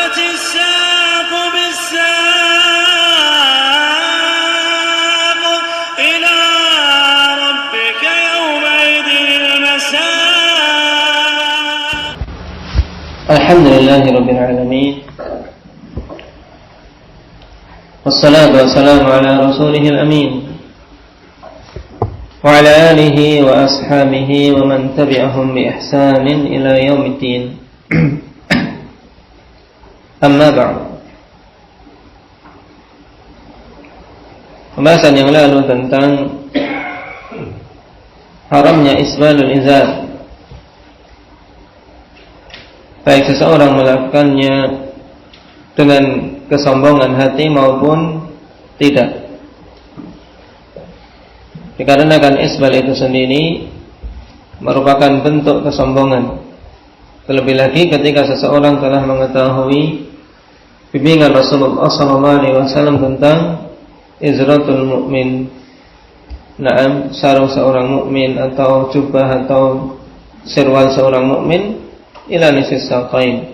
والتفت الساق بالساق إلى ربك يومئذ المساق. الحمد لله رب العالمين، والصلاة والسلام على رسوله الأمين وعلى آله وأصحابه ومن تبعهم بإحسان إلى يوم الدين. Amma ba'd. Pembahasan yang lalu tentang haramnya isbalul izar, baik seseorang melakukannya dengan kesombongan hati maupun tidak. Dikarenakan isbal itu sendiri merupakan bentuk kesombongan, terlebih lagi ketika seseorang telah mengetahui bimbingan Rasulullah SAW tentang izratul mukmin, sarung seorang mukmin atau jubah atau sirwal seorang mukmin ila nisis saqain,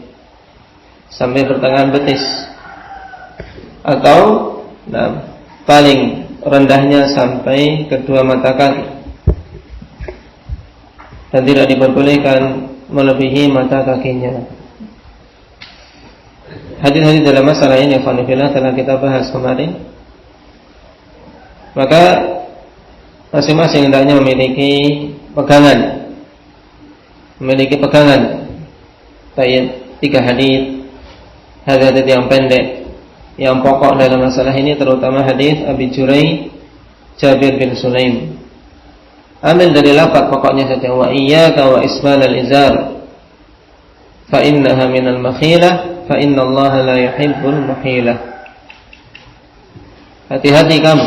sampai pertengahan betis, atau paling rendahnya sampai kedua mata kaki, dan tidak diperbolehkan melebihi mata kakinya. Hadis-hadis dalam masalah ini ikhwanifillah telah kita bahas kemarin. Maka masing-masing hendaknya memiliki pegangan. Baik 3 hadis yang pendek, yang pokok dalam masalah ini, terutama hadis Abi Jurai Jabir bin Sulaim. Ambil dari lafaz pokoknya saja, wa iyyaka wa isbalal izar fa innaha minal makhilah fa innallaha la yuhibbul makhilah. Hati-hati kamu,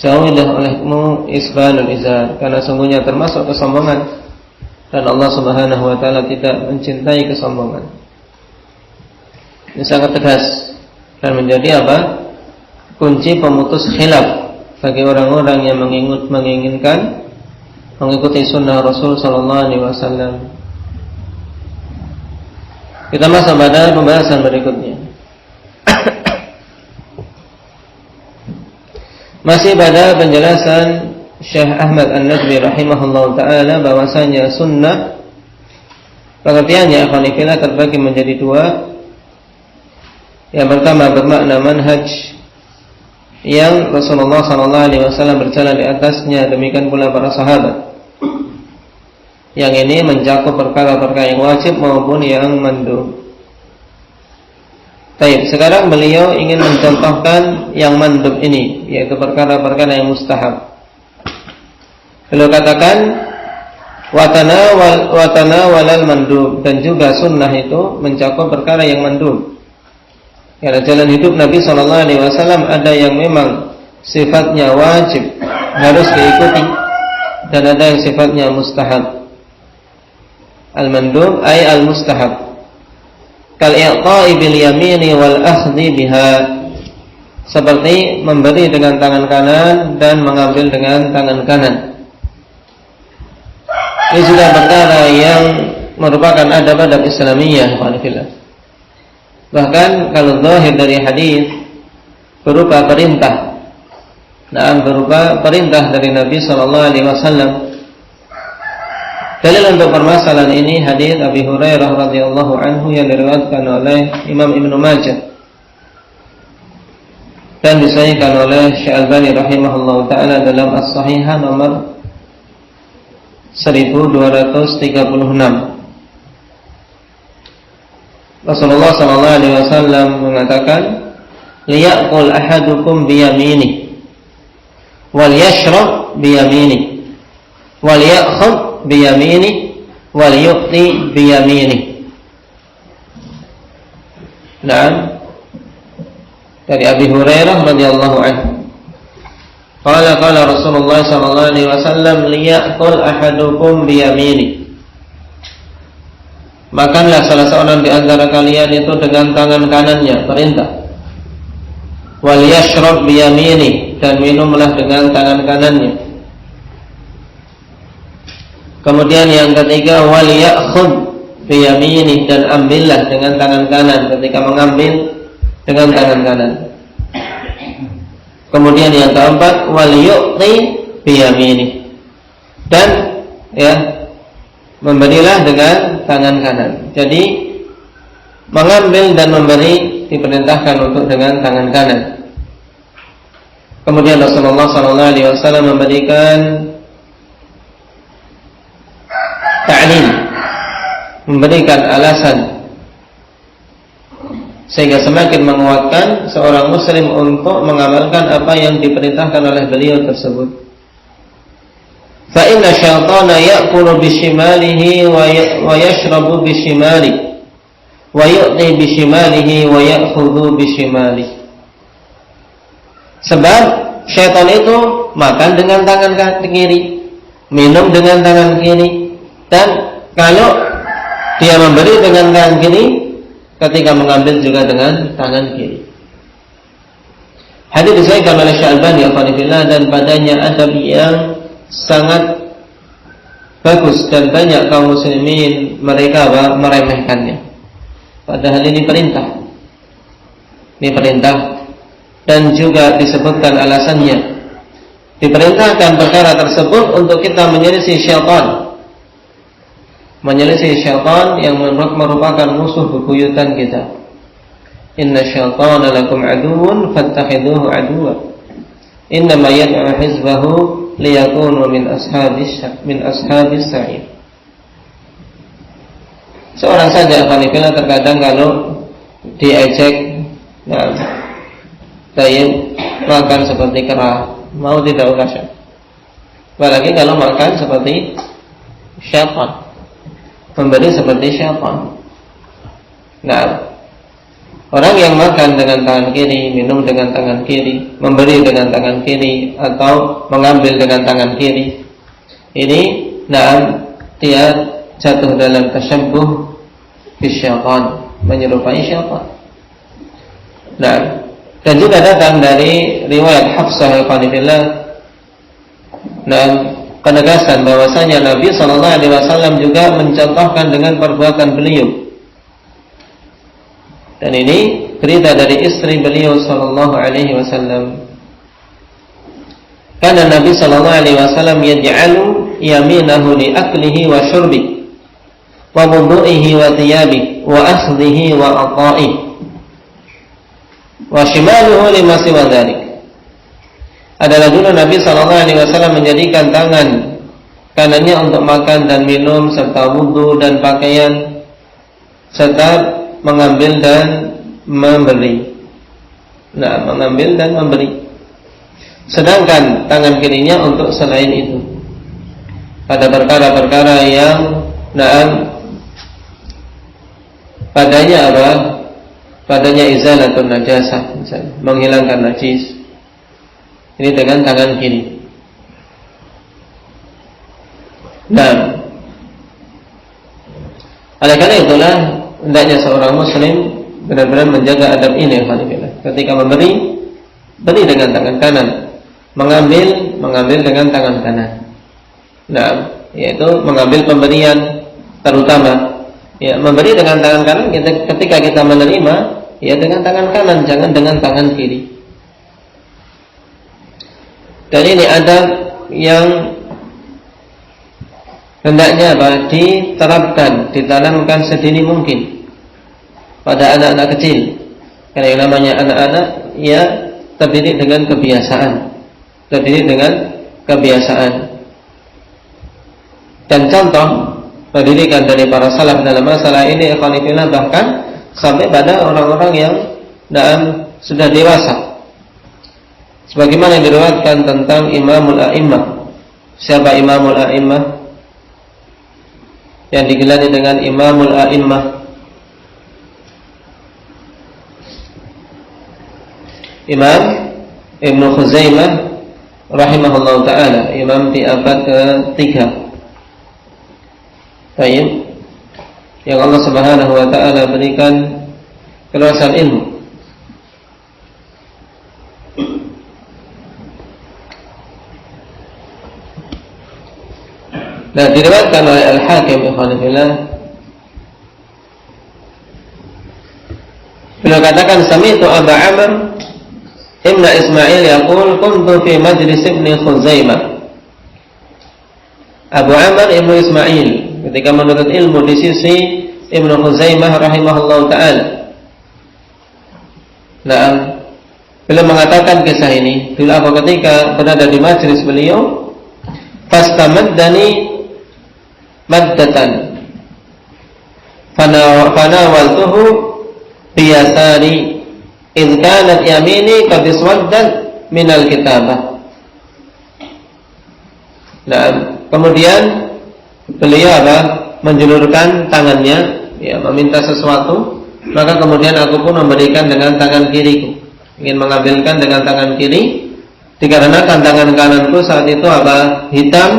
jauhilah olehmu isbalul izar, karena sungguhnya termasuk kesombongan, dan Allah Subhanahu wa taala tidak mencintai kesombongan. Ini sangat tegas dan menjadi kunci pemutus khilaf bagi orang-orang yang menginginkan mengikuti sunnah Rasul sallallahu alaihi wasallam. Kita masuk pada pembahasan berikutnya. Masih pada penjelasan Syekh Ahmad An-Najmi rahimahullah ta'ala bahwasanya sunnah pengertiannya akhwanifillah terbagi menjadi 2. Yang pertama bermakna manhaj yang Rasulullah SAW berjalan di atasnya, demikian pula para sahabat. Yang ini mencakup perkara-perkara yang wajib maupun yang mandub. Baik, sekarang beliau ingin mencontohkan yang mandub ini, yaitu perkara-perkara yang mustahab. Beliau katakan watanawalal mandub, dan juga sunnah itu mencakup perkara yang mandub. Karena jalan hidup Nabi SAW ada yang memang sifatnya wajib, harus diikuti, dan ada yang sifatnya mustahab. Al-mandub ay al-mustahab, kal i'ta'i bil yamini wal akhdhi biha, seperti memberi dengan tangan kanan dan mengambil dengan tangan kanan. Ini sudah perkara yang merupakan adab-adab Islamiyah. Bahkan kalau zahir dari hadis berupa perintah, berupa perintah dari Nabi SAW. Dalil untuk permasalahan ini hadis Abi Hurairah radhiyallahu anhu yang diriwayatkan oleh Imam Ibnu Majah dan disahihkan oleh Syekh Albani rahimahullahu taala dalam As-Sahihah nomor 1236. Rasulullah sallallahu alaihi wasallam mengatakan, liyaqul ahadukum biyamini wal yashrab biyamini wal ya'khudh biyamini wal yu'ti biyamini. Dari Abi Hurairah radhiyallahu anhu, qala Rasulullah sallallahu alaihi wasallam, liyaqul ahadukum biyamini, makanlah salah seorang di antara kalian itu dengan tangan kanannya, perintah. Wal yashrab biyamini, dan minumlah dengan tangan kanannya. Kemudian yang ketiga, wal ya'khudh biyaminih, dan ambillah dengan tangan kanan. Ketika mengambil dengan tangan kanan. Kemudian yang keempat, wal yu'ti biyaminih, dan ya, memberilah dengan tangan kanan. Jadi mengambil dan memberi diperintahkan untuk dengan tangan kanan. Kemudian Rasulullah SAW memberikan ta'lim, memberikan alasan, sehingga semakin menguatkan seorang muslim untuk mengamalkan apa yang diperintahkan oleh beliau tersebut. Fa inna syaitana ya'kulu bishimalihi wa yashrabu bishimalihi wa yu'ti bishimalihi wa ya'khudhu bishimalihi. Sebab syaitan itu makan dengan tangan kiri, minum dengan tangan kiri, dan kalau dia memberi dengan tangan kiri, ketika mengambil juga dengan tangan kiri. Hadis disahihkan oleh Syalbani alhamdulillah, dan padanya adab yang sangat bagus, dan banyak kaum muslimin mereka meremehkannya. Padahal ini perintah. Ini perintah, dan juga disebutkan alasannya. Diperintahkan perkara tersebut untuk kita menyelisih syaitan. Menyelisih syaitan yang merupakan musuh bebuyutan kita. Inna syaitana lakum aduwwun fattakhidhuhu aduwwa. Innama yad'u hizbahu liyakunu min ashabis sa'ir. Seorang saja akhwanifillah terkadang kalau diejek, tayyib, makan seperti kera, mau tidak ukasya. Apalagi kalau makan seperti syaitan, memberi seperti syaitan. Nah, orang yang makan dengan tangan kiri, minum dengan tangan kiri, memberi dengan tangan kiri, atau mengambil dengan tangan kiri, ini dia jatuh dalam tasyabbuh bisyaitan, menyerupai syaitan. Nah, dan juga datang dari riwayat Hafsah al-Qanifillah, dan penegasan bahwasanya Nabi SAW juga mencontohkan dengan perbuatan beliau. Dan ini berita dari istri beliau SAW. Karena Nabi SAW yaj'alu yaminahu li aklihi wa syurbi wa wudu'ihi wa thiyabi wa akhdhihi wa ata'i wa shimaluhu lima siwa dzalik. Adalah dulu Nabi SAW menjadikan tangan kanannya untuk makan dan minum, serta wudu dan pakaian, serta mengambil dan memberi. Nah, mengambil dan memberi. Sedangkan tangan kirinya untuk selain itu, pada perkara-perkara yang padanya apa? Padanya izalatun najasah, misalnya menghilangkan najis. Ini dengan tangan kiri. Nah, oleh karena itulah hendaknya seorang muslim benar-benar menjaga adab ini. Ketika memberi, beri dengan tangan kanan. Mengambil dengan tangan kanan. Nah, yaitu mengambil pemberian terutama. Ya, memberi dengan tangan kanan, ketika kita menerima, ya dengan tangan kanan, jangan dengan tangan kiri. Dan ini adab yang hendaknya diterapkan, ditanamkan sedini mungkin pada anak-anak kecil. Karena yang namanya anak-anak, ya terdidik dengan kebiasaan. Dan contoh pendidikan dari para salaf dalam masalah ini, ikhwanifillah, bahkan sampai pada orang-orang yang sudah dewasa. Sebagaimana yang diriwayatkan tentang Imamul A'immah. Siapa Imamul A'immah? Yang digelari dengan Imamul A'immah, Imam Ibnu Khuzaimah rahimahullah ta'ala, imam di abad ke-3. Baik, yang Allah Subhanahu wa ta'ala berikan keluasan ilmu. Dan diriwayatkan oleh Al-Hakim ikhwanillah Beliau katakan sami'tu Abu Amr Ibn Ismail yaqul kuntu fi majlis Ibn Khuzaimah. Abu Amr Ibn Ismail ketika menuntut ilmu di sisi Ibn Khuzaimah rahimahullahu ta'ala. Nah, beliau mengatakan kisah ini dulu apa ketika berada di majlis beliau, fastamaddani maddatan fanawaltuhu biyasari idh kanat yamini qad iswaddat minal kitabah. Nah, kemudian beliau menjulurkan tangannya, ya, meminta sesuatu, maka kemudian aku pun memberikan dengan tangan kiriku, ingin mengambilkan dengan tangan kiri, dikarenakan tangan kananku saat itu hitam,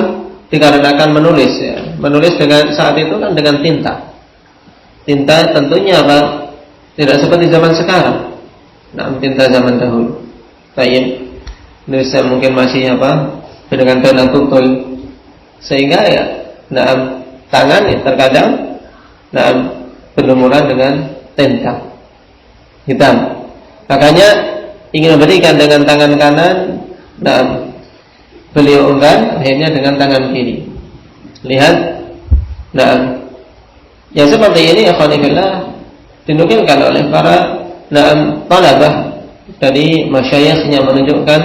dikarenakan menulis, ya. Menulis dengan saat itu kan dengan tinta. Tinta tentunya tidak seperti zaman sekarang. Nah, tinta zaman dahulu. Tayyib. Indonesia mungkin masih dengan pena tutul. Sehingga ya, tangan ya, terkadang berlumuran dengan tinta hitam. Makanya ingin memberikan dengan tangan kanan, beliau enggan akhirnya dengan tangan kiri. Lihat, yang seperti ini akhwanillah dinukilkan oleh para talabah dari masyayikhnya, menunjukkan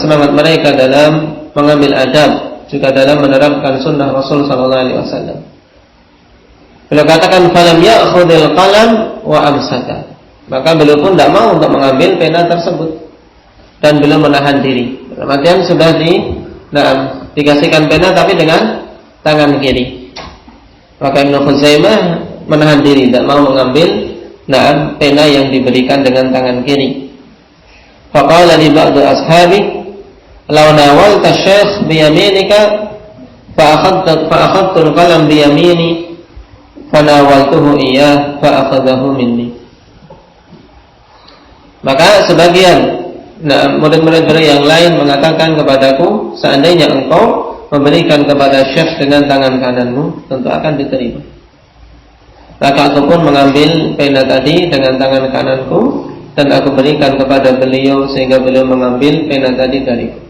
semangat mereka dalam mengambil adab, juga dalam menerapkan sunnah Rasul sallallahu alaihi wasallam. Beliau katakan falam ya'khudil qalam wa amsaka. Maka beliau pun tidak mau untuk mengambil pena tersebut dan beliau menahan diri. Artinya sudah dikasihkan pena tapi dengan tangan kiri. Maka Ibnu Khuzaimah menahan diri, tidak mau mengambil pena yang diberikan dengan tangan kiri. Faqala li ba'd ashabi law nawalta asy-syaikh bi yaminika fa akhadtu al-qalam bi yamini fa nawaltuhu iyyah fa akhadhahu minni. Maka sebagian murid-murid beliau yang lain mengatakan kepadaku, seandainya engkau memberikan kepada syekh dengan tangan kananmu, tentu akan diterima. Maka aku pun mengambil pena tadi dengan tangan kananku dan aku berikan kepada beliau sehingga beliau mengambil pena tadi dariku.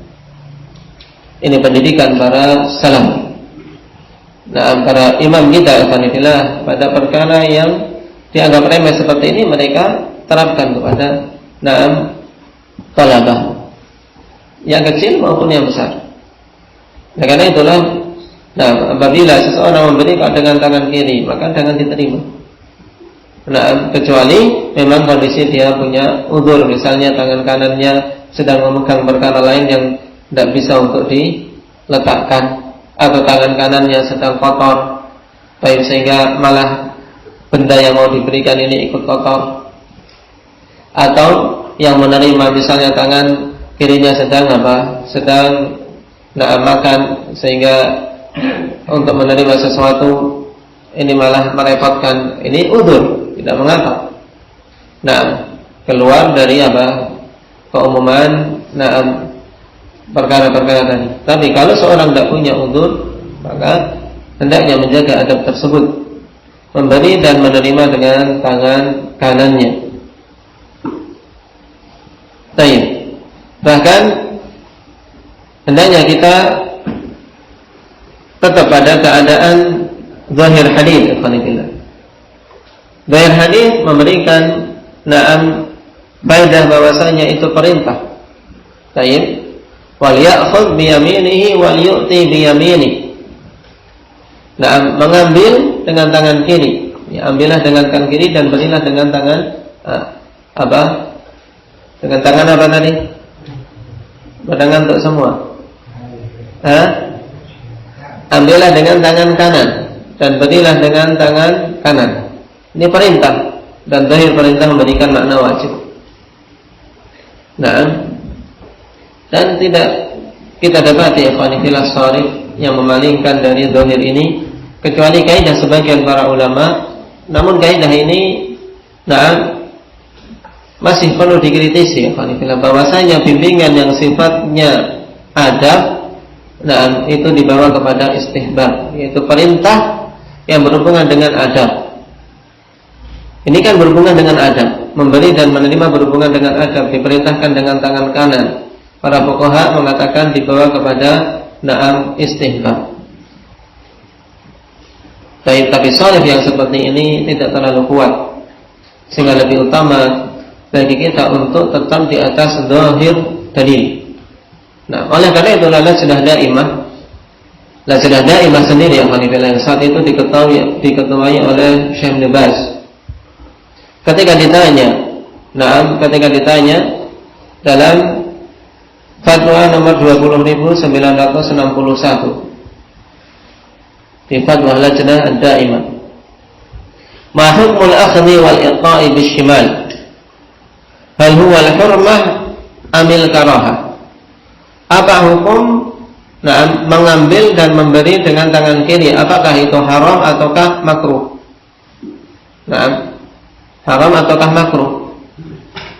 Ini pendidikan para salaf. Para imam kita alhamdulillah pada perkara yang dianggap remeh seperti ini mereka terapkan kepada talabah yang kecil maupun yang besar. Nah, karena itulah apabila seseorang memberi dengan tangan kiri maka jangan diterima. Kecuali memang kondisi dia punya udzur, misalnya tangan kanannya sedang memegang perkara lain yang tidak bisa untuk diletakkan, atau tangan kanannya sedang kotor, baik sehingga malah benda yang mau diberikan ini ikut kotor, atau yang menerima misalnya tangan kirinya sedang makan sehingga untuk menerima sesuatu ini malah merepotkan, ini udzur, tidak mengapa. Keluar dari keumuman perkara-perkara tadi. Tapi kalau seorang tidak punya udzur, maka hendaknya menjaga adab tersebut, memberi dan menerima dengan tangan kanannya. Baik. Bahkan hendaknya kita tetap pada keadaan zahir hadis, alhamdulillah. Zahir hadis memberikan faedah bahwasanya itu perintah. Baik. Wal ya'khudh bi yaminihi wal yu'ti bi yaminihi. Mengambil dengan tangan kiri. Ya, ambillah dengan tangan kiri dan berilah dengan tangan Dengan tangan apa tadi? Bertangan untuk semua. Ambillah dengan tangan kanan dan berilah dengan tangan kanan. Ini perintah dan zahir perintah memberikan makna wajib. Dan tidak kita dapati ikhwanifillah sharif yang memalingkan dari zahir ini kecuali kaidah sebagian para ulama. Namun kaidah ini masih perlu dikritisi ikhwanifillah, bahwasanya bimbingan yang sifatnya adab itu dibawa kepada istihbab, yaitu perintah yang berhubungan dengan adab. Ini kan berhubungan dengan adab. Memberi dan menerima berhubungan dengan adab. Diperintahkan dengan tangan kanan. Para fuqaha mengatakan dibawa kepada na'am istihbab. Tapi sharif yang seperti ini tidak terlalu kuat, sehingga lebih utama bagi kita untuk tetap di atas zahir dalil. Nah, oleh karena itu lajnah daimah sendiri yang saat itu diketuai oleh Syekh Ibn Baz. Ketika ditanya dalam fatwa nomor 20.961 di fatwa lajnah ad-daimah, ma hukmul akhdhi wal i'ta'i bishimal, hal huwa al-hurmah amil karahah? Apa hukum mengambil dan memberi dengan tangan kiri, apakah itu haram ataukah makruh? Haram ataukah makruh?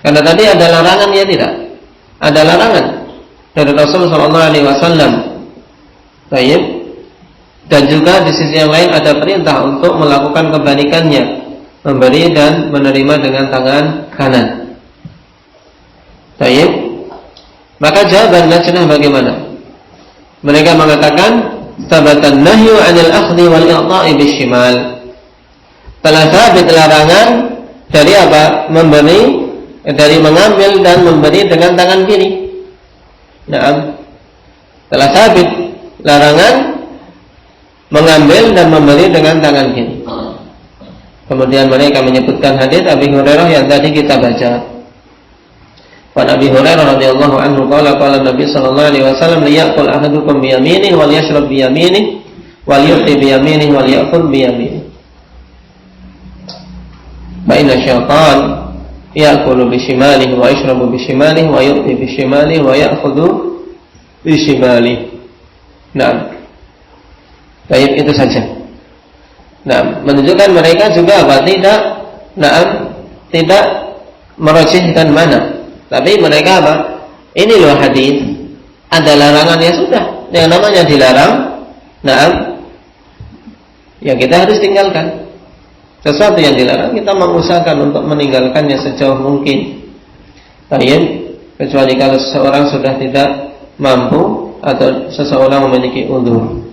Karena tadi ada larangan, ya tidak? Ada larangan dari Rasulullah SAW. Baik. Dan juga di sisi yang lain ada perintah untuk melakukan kebalikannya, memberi dan menerima dengan tangan kanan. Baik. Maka jawaban lajnah bagaimana? Mereka mengatakan sabatan nahyu 'anil akhdhi wal i'ta'i bishimal. Telah sabit larangan dari apa? Dari mengambil dan memberi dengan tangan kiri. Telah sabit larangan mengambil dan memberi dengan tangan kiri. Kemudian mereka menyebutkan hadis Abi Hurairah yang tadi kita baca. Wan Abi Hurairah radhiyallahu anhu qala Nabi sallallahu alaihi wasallam liyaqul ahadukum bi yaminihi wal yashrab bi yaminihi wal yu'ti bi yaminihi wal ya'kul bi yaminihi. Fa inna syaitan ya'kulu bi shimalihi wa yashrabu bi shimalihi wa yu'ti bi shimalihi wa ya'khudhu bi shimalihi. Nah, baik, itu saja. Nah, menunjukkan mereka juga apa? Tidak merojihkan mana. Tapi mereka apa? Ini loh hadis, ada larangan, ya sudah. Yang namanya dilarang, ya kita harus tinggalkan. Sesuatu yang dilarang kita mengusahakan untuk meninggalkannya sejauh mungkin. Kecuali kalau seseorang sudah tidak mampu atau seseorang memiliki uzur.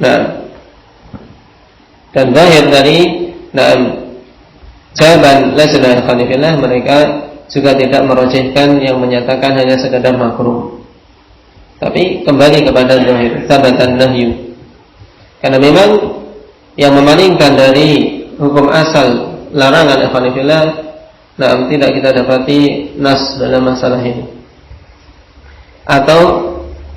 Dan zahir dari jawaban lajnah al-Khanifillah, mereka juga tidak merojihkan yang menyatakan hanya sekadar makruh. Tapi kembali kepada zahir, sabatan nahyu. Karena memang yang memalingkan dari hukum asal larangan al-Khanifillah, tidak kita dapati nas dalam masalah ini. Atau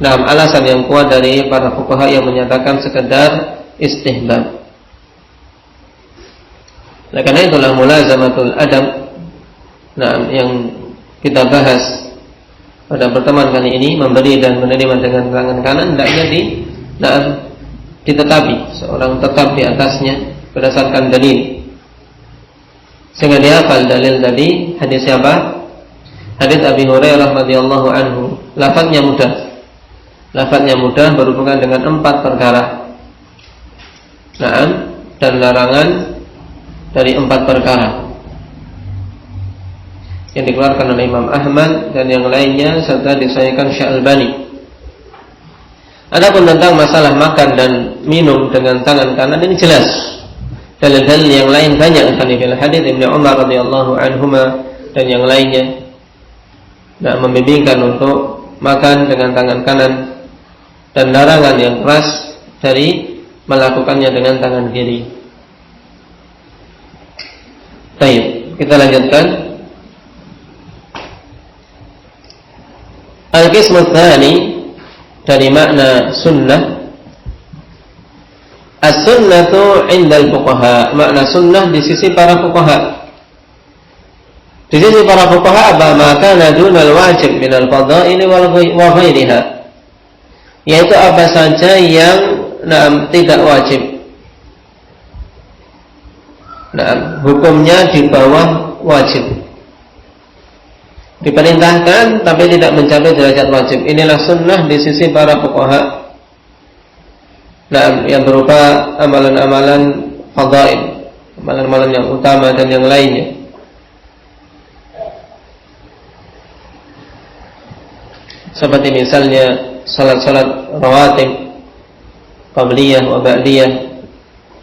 alasan yang kuat dari para fuqaha yang menyatakan sekedar istihbab. Nah, karena itulah mulazamatul adab yang kita bahas pada pertemuan kali ini, memberi dan menerima dengan tangan kanan hendaknya ditetapi, seorang tetap di atasnya berdasarkan dalil. Sehingga dihafal dalil tadi, hadis siapa? Hadis Abi Hurairah radhiyallahu anhu. Lafaznya mudah berhubungan dengan 4 perkara. Dan larangan dari 4 perkara yang dikeluarkan oleh Imam Ahmad dan yang lainnya serta disahihkan Syekh Albani. Adapun tentang masalah makan dan minum dengan tangan kanan ini jelas. Dalil-dalil yang lain banyak, hadis Ibnu Umar radhiyallahu anhuma dan yang lainnya membimbingkan untuk makan dengan tangan kanan dan larangan yang keras dari melakukannya dengan tangan kiri. Baik, kita lanjutkan. Al-qismu tsani dari makna sunnah. As-sunnatu 'inda al-fuqaha. Makna sunnah di sisi para fuqaha. Di sisi para fuqaha apa? Maka dunal wajib min al-fadha'il wa ghairiha. Yaitu apa saja yang tidak wajib. Hukumnya di bawah wajib. Diperintahkan tapi tidak mencapai derajat wajib. Inilah sunnah di sisi para fuqaha. Yang berupa amalan-amalan fadhail, amalan-amalan yang utama dan yang lainnya. Seperti misalnya salat-salat rawatib, qabliyah wa ba'diyah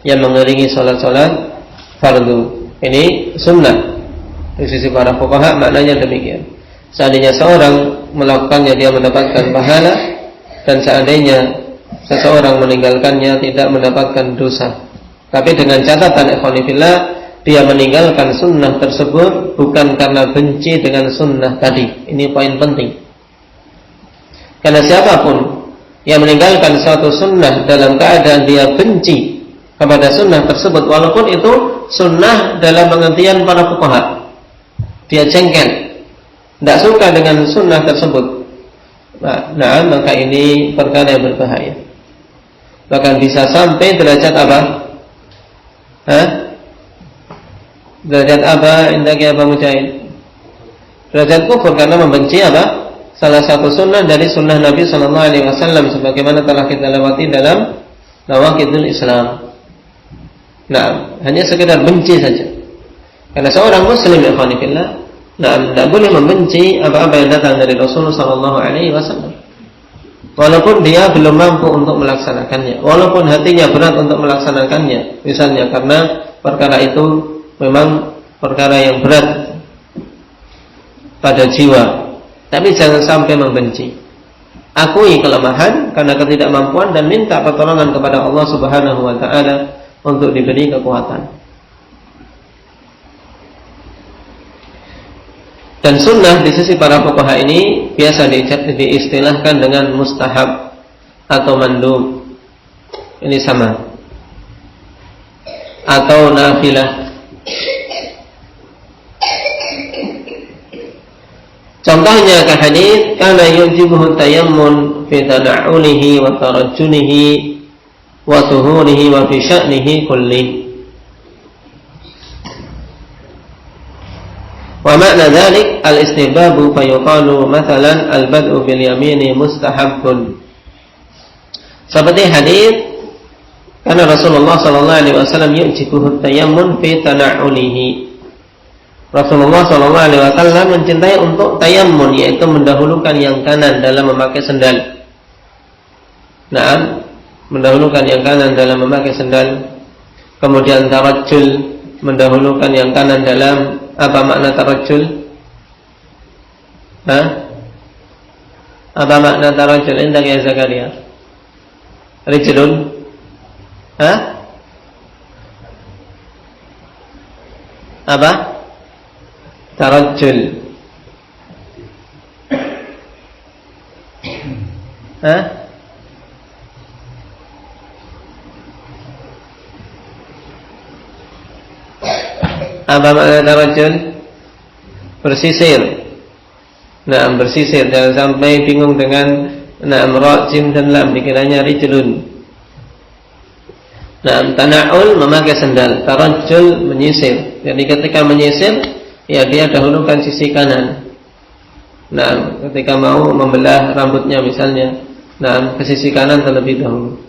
yang mengiringi salat-salat fardu. Ini sunnah. Di sisi para fuqaha maknanya demikian. Seandainya seorang melakukannya dia mendapatkan pahala, dan seandainya seseorang meninggalkannya tidak mendapatkan dosa. Tapi dengan catatan ikhwanifillah, dia meninggalkan sunnah tersebut bukan karena benci dengan sunnah tadi. Ini poin penting. Karena siapapun yang meninggalkan suatu sunnah dalam keadaan dia benci kepada sunnah tersebut, walaupun itu sunnah dalam pengertian para fuqaha, dia jengkel, tidak suka dengan sunnah tersebut, nah maka ini perkara yang berbahaya. Bahkan bisa sampai derajat apa? Derajat apa? Indaki apa Mujahid? Derajat kufur karena membenci apa? Salah satu sunnah dari sunnah Nabi Sallallahu Alaihi Wasallam, sebagaimana telah kita lewati dalam Nawaqidul Islam. Nah, hanya sekedar benci saja. Karena seorang Muslim ya khonifillah, tidak boleh membenci apa-apa yang datang dari Rasulullah Sallallahu Alaihi Wasallam, walaupun dia belum mampu untuk melaksanakannya, walaupun hatinya berat untuk melaksanakannya, misalnya karena perkara itu memang perkara yang berat pada jiwa. Tapi jangan sampai membenci. Akui kelemahan karena ketidakmampuan dan minta pertolongan kepada Allah Subhanahu wa taala untuk diberi kekuatan. Dan sunnah di sisi para fuqaha ini biasa diistilahkan dengan mustahab atau mandub. Ini sama. Atau nafilah. Contohnya ke hadis, kana yujibuhu tayammun fi tana'ulihi wa tarajjulihi wa tuhurihi wa fi sya'nihi kulli. Wa ma'na dhalik al-istihbabu fa yuqalu mathalan al-bad'u bil yamini mustahabbun. Seperti hadis, karena Rasulullah sallallahu alaihi wasallam yujibuhu tayammun fi tana'ulihi. Rasulullah SAW mencintai untuk tayammun, yaitu mendahulukan yang kanan dalam memakai sendal. Nah, mendahulukan yang kanan dalam memakai sendal. Kemudian tarajjul, mendahulukan yang kanan dalam apa makna tarajjul? Apa makna tarajjul? Indah ya Zakaria. Rijlun. Apa? Tarajjul. Apa makna tarajjul? Bersisir. Nah, bersisir. Jangan sampai bingung dengan ra, jim dan lam, dikiranya rijlun. Nah, tana'ul memakai sandal, tarajjul menyisir. Jadi ketika menyisir, ya dia dahulukan sisi kanan. Nah, ketika mau membelah rambutnya misalnya, nah ke sisi kanan terlebih dahulu.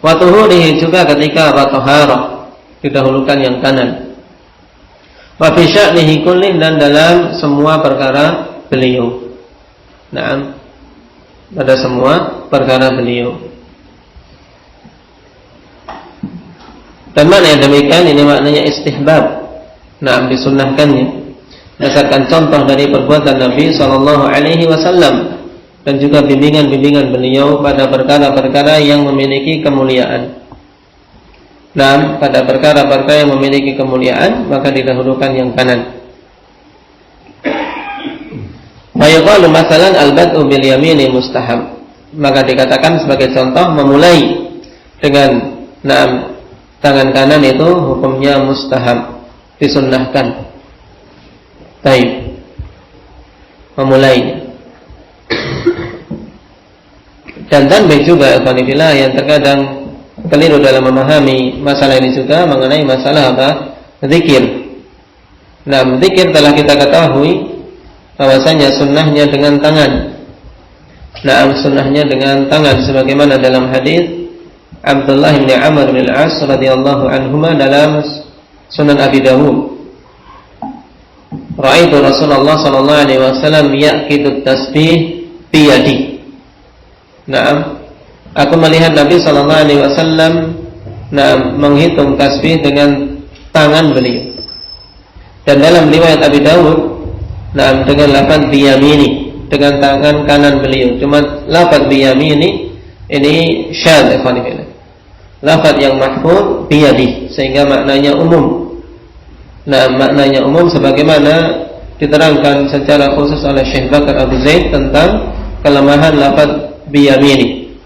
Wa tuhurihi juga ketika taharah, didahulukan yang kanan. Wa fi sya'nihi kullin, dan dalam semua perkara beliau. Nah, pada semua perkara beliau. Dan makna yang demikian ini maknanya istihbab. Nah, disunnahkannya berdasarkan contoh dari perbuatan Nabi Sallallahu Alaihi Wasallam dan juga bimbingan-bimbingan beliau pada perkara-perkara yang memiliki kemuliaan. Nah, pada perkara-perkara yang memiliki kemuliaan maka didahulukan yang kanan. Wa yuqalu masalan al-bad'u bil yamini mustahab. Maka dikatakan sebagai contoh memulai dengan tangan kanan itu hukumnya mustahab, disunnahkan. Baik, memulainya. Dan tanbih juga ikhwanillah yang terkadang keliru dalam memahami masalah ini juga mengenai masalah apa? Zikir. Nah, zikir telah kita ketahui bahwasanya sunnahnya dengan tangan. Nah, sunnahnya dengan tangan sebagaimana dalam hadis Abdullah bin Amr bin Al-As radhiyallahu anhuma dalam Sunan Abi Dawud. Ra'aitu Rasulullah sallallahu alaihi wasallam yaqidu tasbih bi yadi. Naam, aku melihat Nabi sallallahu alaihi wasallam menghitung tasbih dengan tangan beliau. Dan dalam riwayat Abi Dawud, dengan lafaz bi yamini, dengan tangan kanan beliau. Cuma lafaz bi yamini ini syadz, ikhwan fillah. Lafaz yang mahfuz bi yadi, sehingga maknanya umum. Maknanya umum sebagaimana diterangkan secara khusus oleh Syekh Bakar Abu Zaid tentang kelemahan lafaz biyamini.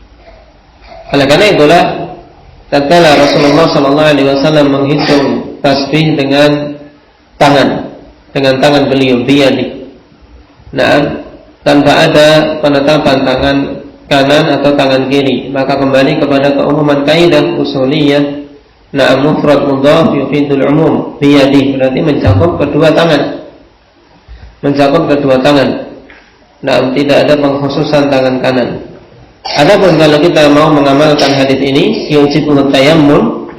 Oleh karena itulah tatkala Rasulullah sallallahu alaihi wasallam menghitung tasbih dengan tangan beliau biyadi. Tanpa ada penetapan tangan kanan atau tangan kiri, maka kembali kepada keumuman kaidah usuliyah. Mufrad mudhaf yufidul umum, biyadi berarti mencakup kedua tangan. Tidak ada pengkhususan tangan kanan. Adapun kalau kita mau mengamalkan hadis ini, yujibul tayammun,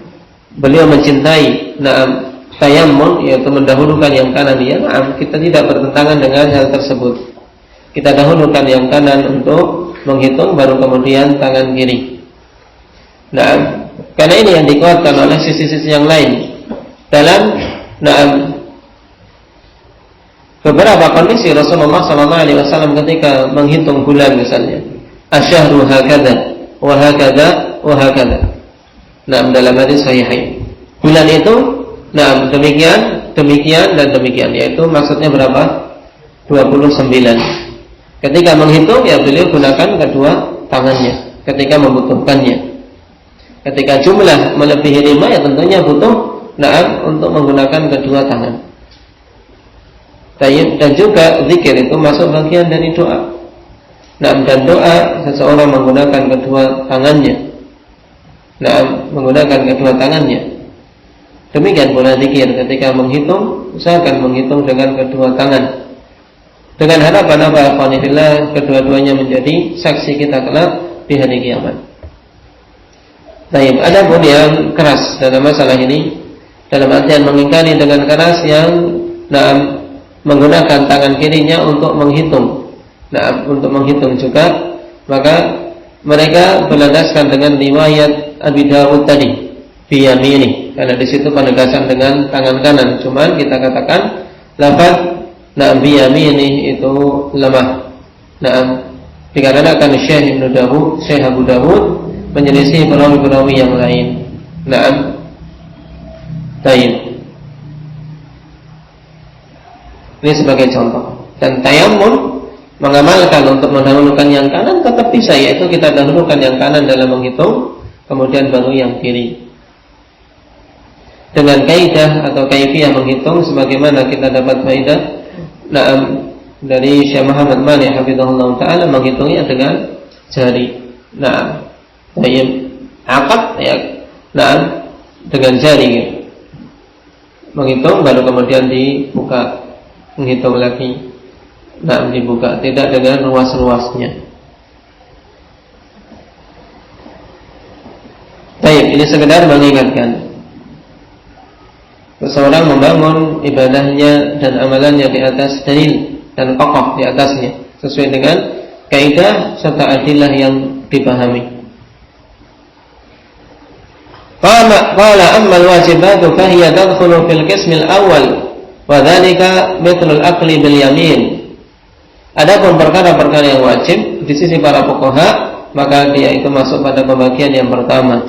beliau mencintai tayammun, yaitu mendahulukan yang kanan kita tidak bertentangan dengan hal tersebut. Kita dahulukan yang kanan untuk menghitung, baru kemudian tangan kiri. Karena ini yang dikuatkan oleh sisi-sisi yang lain. Dalam beberapa kondisi Rasulullah SAW ketika menghitung bulan misalnya, asyhru hakadha wa hakadha wa hakadha. Dalam hadis sahihain. Bulan itu demikian dan demikian, yaitu maksudnya berapa? 29. Ketika menghitung beliau gunakan kedua tangannya ketika membutuhkannya. Ketika jumlah melebihi 5 tentunya butuh untuk menggunakan kedua tangan. Dan juga zikir itu masuk bagian dari doa. Dan doa seseorang menggunakan kedua tangannya. Menggunakan kedua tangannya. Demikian pula zikir ketika menghitung, usahakan menghitung dengan kedua tangan. Dengan harapan apa? Alhamdulillah kedua-duanya menjadi saksi kita kelak di hari kiamat. Ada pun yang keras dalam masalah ini, dalam artian mengingkari dengan keras yang menggunakan tangan kirinya untuk menghitung, untuk menghitung juga, maka mereka berlandaskan dengan riwayat Abi Dawud tadi, biyamini, karena di situ penegasan dengan tangan kanan. Cuman kita katakan lafaz biyamini itu lemah. Dikarenakan Syekh Abu Dawud menyelisih perawi-perawi yang lain. Ini sebagai contoh. Dan tayammun mengamalkan untuk mendahulukan yang kanan tetap bisa, yaitu kita dahulukan yang kanan dalam menghitung, kemudian baru yang kiri. Dengan kaidah atau kaifiyah menghitung sebagaimana kita dapat faedah dari Syekh Muhammad Mani hafizahullah taala, menghitungnya dengan jari. Akad dengan jari menghitung, baru kemudian dibuka, menghitung lagi, dibuka, tidak dengan ruas-ruasnya. Ini sekedar mengingatkan seseorang membangun ibadahnya dan amalannya di atas dalil dan kokoh di atasnya sesuai dengan kaidah serta adillah yang dipahami. Qala amma al-wajibatu fahiya tadkhulu fil qismil awal wa dzalika mithlul aqli bil yamin. Adapun perkara-perkara yang wajib di sisi para fuqaha, maka dia itu masuk pada pembagian yang pertama.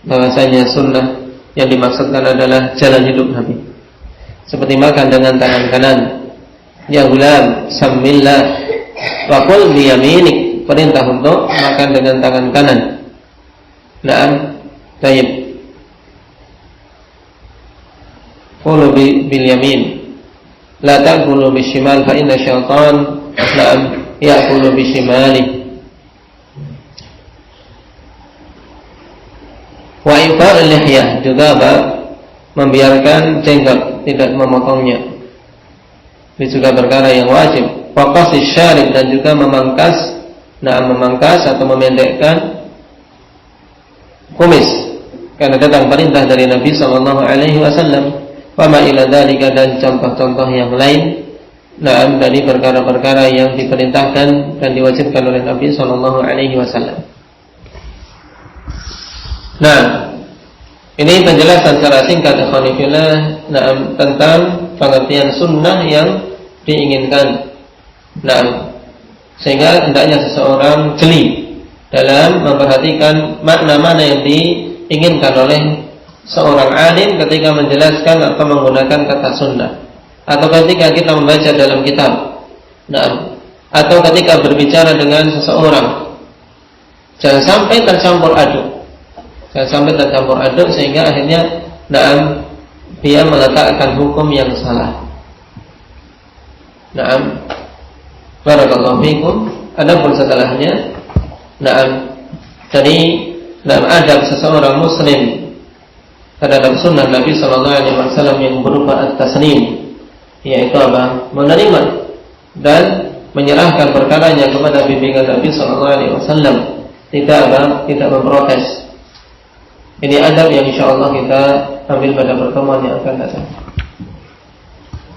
Bahwasanya sunnah yang dimaksudkan adalah jalan hidup Nabi, seperti makan dengan tangan kanan. Ya gulam, samillah wa qul bi yaminik, perintah untuk makan dengan tangan kanan. Baik. Qulu bil yamin, la ta'kulu bishimal fa inna syaitan ya'kulu bishimali. Wa ifa'ul lihyah, juga membiarkan jenggot, tidak memotongnya. Ini juga perkara yang wajib. Wa qasis syarib, dan juga memangkas atau memendekkan kumis, karena datang perintah dari Nabi sallallahu alaihi wasallam. Wa ma ila dzalika, dan contoh-contoh yang lain, dari perkara-perkara yang diperintahkan dan diwajibkan oleh Nabi sallallahu alaihi wasallam. Nah, ini penjelasan secara singkat ikhwanifillah tentang pengertian sunnah yang diinginkan. Sehingga hendaknya seseorang jeli dalam memperhatikan makna-makna yang diinginkan oleh seorang alim ketika menjelaskan atau menggunakan kata sunnah, atau ketika kita membaca dalam kitab, atau ketika berbicara dengan seseorang. Jangan sampai tercampur aduk sehingga akhirnya dia meletakkan hukum yang salah. Barakallahu fikum. Adapun setelahnya, dari adab seseorang muslim terhadap sunnah Nabi sallallahu alaihi wasallam yang berupa at-taslim, yaitu apa? Menerima dan menyerahkan perkaranya kepada bimbingan Nabi sallallahu alaihi wasallam, tidak memprotes. Ini adab yang insyaallah kita ambil pada pertemuan yang akan datang.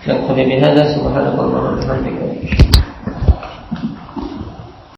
Dan qul bi hadza subhanakallahumma wa bihamdika.